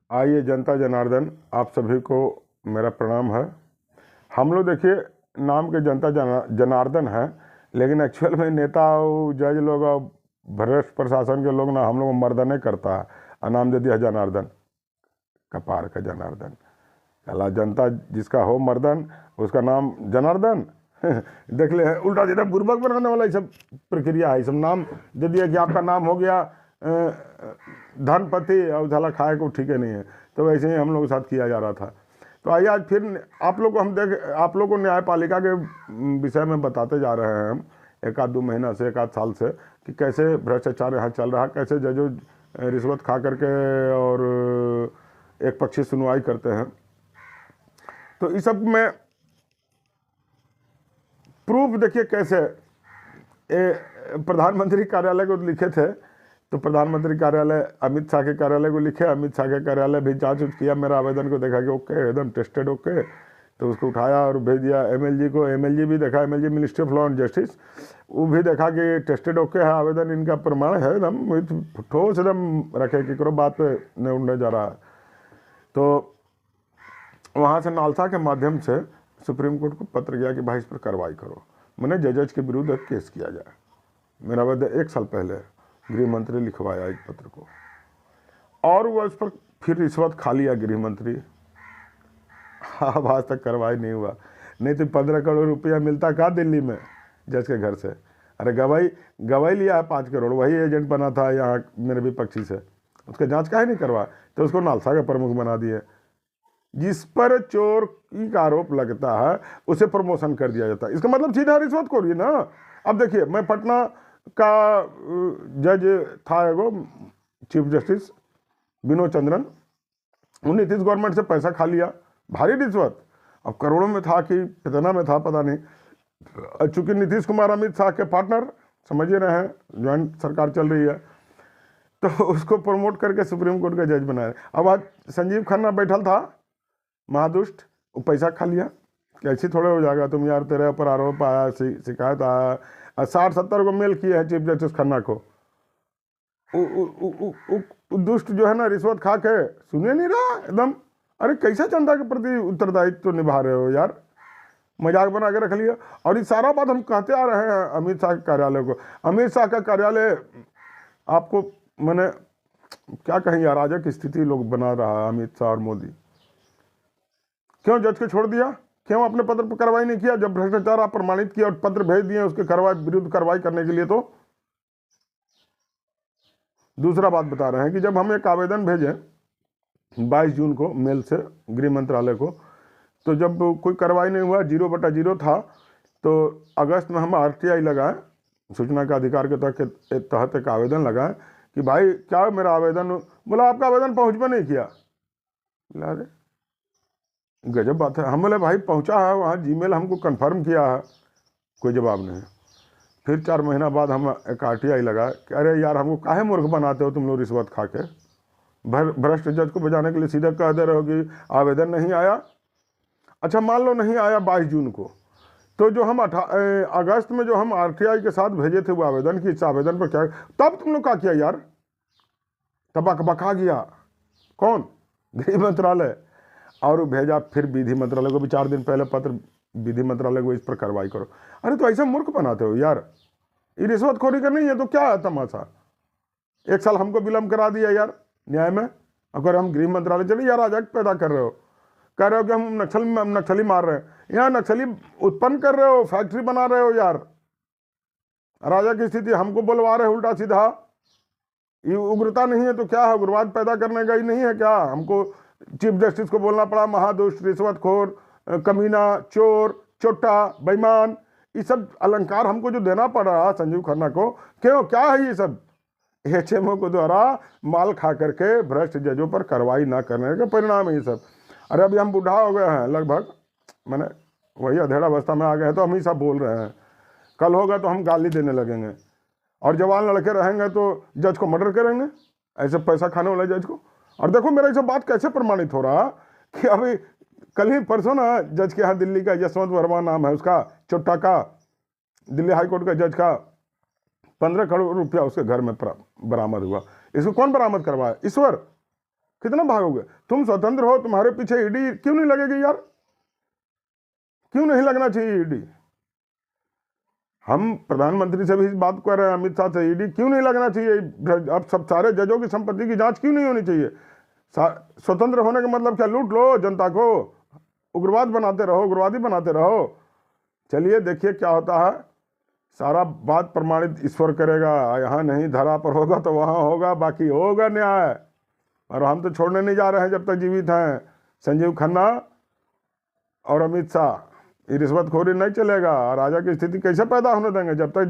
आइए जनता जनार्दन, आप सभी को मेरा प्रणाम है। हम लोग देखिए नाम के जनता जनार्दन है, लेकिन एक्चुअल में नेता और जज लोग और भ्रष्ट प्रशासन के लोग ना हम लोग मर्दने करता है और नाम दे दिया जनार्दन। कपार का जनार्दन, अला जनता जिसका हो मर्दन उसका नाम जनार्दन। देख ले उल्टा सीधा बुर्बक बनाने वाला ये सब प्रक्रिया है। ये सब नाम दे दिया कि आपका नाम हो गया धनपति और झाला खाए को ठीक है नहीं है। तो वैसे ही हम लोगों के साथ किया जा रहा था। तो आइए आज फिर आप लोग को आप लोग को न्यायपालिका के विषय में बताते जा रहे हैं हम एक आध 2 महीना से, एक आध साल से, कि कैसे भ्रष्टाचार यहाँ चल रहा है, कैसे जजों रिश्वत खा करके और एक पक्षी सुनवाई करते हैं। तो इस सब में प्रूफ देखिए कैसे प्रधानमंत्री कार्यालय को लिखे थे। तो प्रधानमंत्री कार्यालय अमित शाह के कार्यालय को लिखे, अमित शाह के कार्यालय भी जांच किया, मेरा आवेदन को देखा कि ओके एकदम टेस्टेड ओके, तो उसको उठाया और भेज दिया एमएलजी को। एमएलजी भी देखा, MLG ministry of law and justice, वो भी देखा कि टेस्टेड ओके है, आवेदन इनका प्रमाण है एकदम ठोस एकदम रखे कि करो बात पे नहीं उड़ने जा रहा है। तो वहाँ से नालसा के माध्यम से सुप्रीम कोर्ट को पत्र गया कि भाई इस पर कार्रवाई करो, मैंने जज के विरुद्ध एक केस किया जाए। मेरा आवेदन 1 साल पहले गृह मंत्री लिखवाया एक पत्र को, और वो उस पर फिर रिश्वत खा लिया गृह मंत्री। अब आज तक कार्रवाई नहीं हुआ। नहीं तो 15 करोड़ रुपया मिलता कहाँ दिल्ली में जज के घर से। अरे गवाही लिया है 5 करोड़, वही एजेंट बना था यहाँ मेरे विपक्षी से, उसका जांच काहे नहीं करवा, तो उसको नालसा का प्रमुख बना दिए। जिस पर चोर की का आरोप लगता है उसे प्रमोशन कर दिया जाता है। इसका मतलब सीधा रिश्वतखोरी ना। अब देखिए, मैं पटना का जज था एगो चीफ जस्टिस विनोद चंद्रन, वो नीतीश गवर्नमेंट से पैसा खा लिया, भारी रिश्वत, अब करोड़ों में था कि कितना में था पता नहीं। चूंकि नीतीश कुमार अमित शाह के पार्टनर समझ ही रहे हैं, ज्वाइंट सरकार चल रही है, तो उसको प्रमोट करके सुप्रीम कोर्ट का जज बनाया। अब आज संजीव खन्ना बैठल था महादुष्ट, वो पैसा खा लिया, कैसे थोड़े हो जाएगा तुम यार, तेरे ऊपर आरोप आया, शिकायत आया, 60-70 को मेल किए हैं चीफ जस्टिस खन्ना को। दुष्ट जो है ना रिश्वत खा के सुने नहीं रहा एकदम। अरे कैसे जनता के प्रति उत्तरदायित्व तो निभा रहे हो यार, मजाक बना के रख लिया। और ये सारा बात हम कहते आ रहे हैं अमित शाह के कार्यालय को। अमित शाह का कार्यालय आपको मैंने क्या कहें, अराजक स्थिति लोग बना रहा है अमित शाह और मोदी। क्यों जज को छोड़ दिया, क्यों अपने पत्र पर कार्रवाई नहीं किया जब भ्रष्टाचार आप प्रमाणित किया और पत्र भेज दिए उसके विरुद्ध कार्रवाई करने के लिए। तो दूसरा बात बता रहे हैं कि जब हम एक आवेदन भेजे 22 जून को मेल से गृह मंत्रालय को, तो जब कोई कार्रवाई नहीं हुआ, 0/0 था, तो अगस्त में हम आरटीआई लगाए, सूचना का अधिकार के तहत एक आवेदन लगाए कि भाई क्या मेरा आवेदन, बोला आपका आवेदन पहुँच में नहीं किया। बोला अरे गजब बात है। हम बोले भाई पहुंचा है, वहाँ जीमेल हमको कंफर्म किया है, कोई जवाब नहीं। फिर 4 महीना बाद हम एक आरटीआई लगाए कि अरे यार हमको काहे मूर्ख बनाते हो तुम लोग रिश्वत खा के, भ्रष्ट जज को बजाने के लिए सीधा कह दे रहे हो कि आवेदन नहीं आया। अच्छा मान लो नहीं आया 22 जून को, तो जो हम अगस्त में जो हम आरटीआई के साथ भेजे थे वो आवेदन की, इस आवेदन पर क्या, तब तुम लोग क्या किया यार, तब बका गया कौन, गृह मंत्रालय, और भेजा फिर विधि मंत्रालय को भी 4 दिन पहले पत्र, विधि मंत्रालय को इस पर कार्रवाई करो। अरे तो ऐसा मूर्ख बनाते हो यार, ये रिश्वतखोरी का नहीं है तो क्या है तमाशा। 1 साल हमको विलम्ब करा दिया यार न्याय में। अगर हम गृह मंत्रालय चले यार अराजक पैदा कर रहे हो, कह रहे हो कि हम नक्सली मार रहे हैं, यहाँ नक्सली उत्पन्न कर रहे हो, फैक्ट्री बना रहे हो यार, अराजक स्थिति हमको बोलवा रहे हो उल्टा सीधा। ये उग्रता नहीं है तो क्या है, उग्रवाद पैदा करने का ही नहीं है क्या। हमको चीफ जस्टिस को बोलना पड़ा महादुष्ट, रिश्वतखोर, कमीना, चोर, चोट्टा, बेईमान, ये सब अलंकार हमको जो देना पड़ रहा संजीव खन्ना को, क्यों, क्या है ये सब। एचएमओ को द्वारा माल खा करके भ्रष्ट जजों पर कार्रवाई ना करने का परिणाम है ये सब। अरे अभी हम बूढ़ा हो गए हैं लगभग, मैंने वही अधेड़ा अवस्था में आ गए हैं, तो हम ही सब बोल रहे हैं। कल होगा तो हम गाली देने लगेंगे, और जवान लड़के रहेंगे तो जज को मर्डर करेंगे, ऐसे पैसा खाने वाले जज को। और देखो मेरा ये बात कैसे प्रमाणित हो रहा कि अभी कल ही परसों ना जज के यहाँ दिल्ली का यशवंत वर्मा नाम है उसका, चोट्टा का, दिल्ली हाईकोर्ट का जज का, 15 करोड़ रुपया उसके घर में बरामद हुआ। इसको कौन बरामद करवाया, ईश्वर। कितना भागोगे? तुम स्वतंत्र हो, तुम्हारे पीछे ईडी क्यों नहीं लगेगी यार? क्यों नहीं लगना चाहिए ईडी? हम प्रधानमंत्री से भी इस बात कर रहे हैं, अमित शाह से, ईडी क्यों नहीं लगना चाहिए? अब सब सारे जजों की संपत्ति की जांच क्यों नहीं होनी चाहिए? स्वतंत्र होने का मतलब क्या? लूट लो जनता को, उग्रवाद बनाते रहो, उग्रवादी बनाते रहो। चलिए देखिए क्या होता है। सारा बात प्रमाणित ईश्वर करेगा, यहाँ नहीं धरा पर होगा तो वहाँ होगा, बाकी होगा न्याय। और हम तो छोड़ने नहीं जा रहे हैं जब तक जीवित हैं। संजीव खन्ना और अमित शाह, ये रिश्वतखोरी नहीं चलेगा। राजा की स्थिति कैसे पैदा होने देंगे जब तक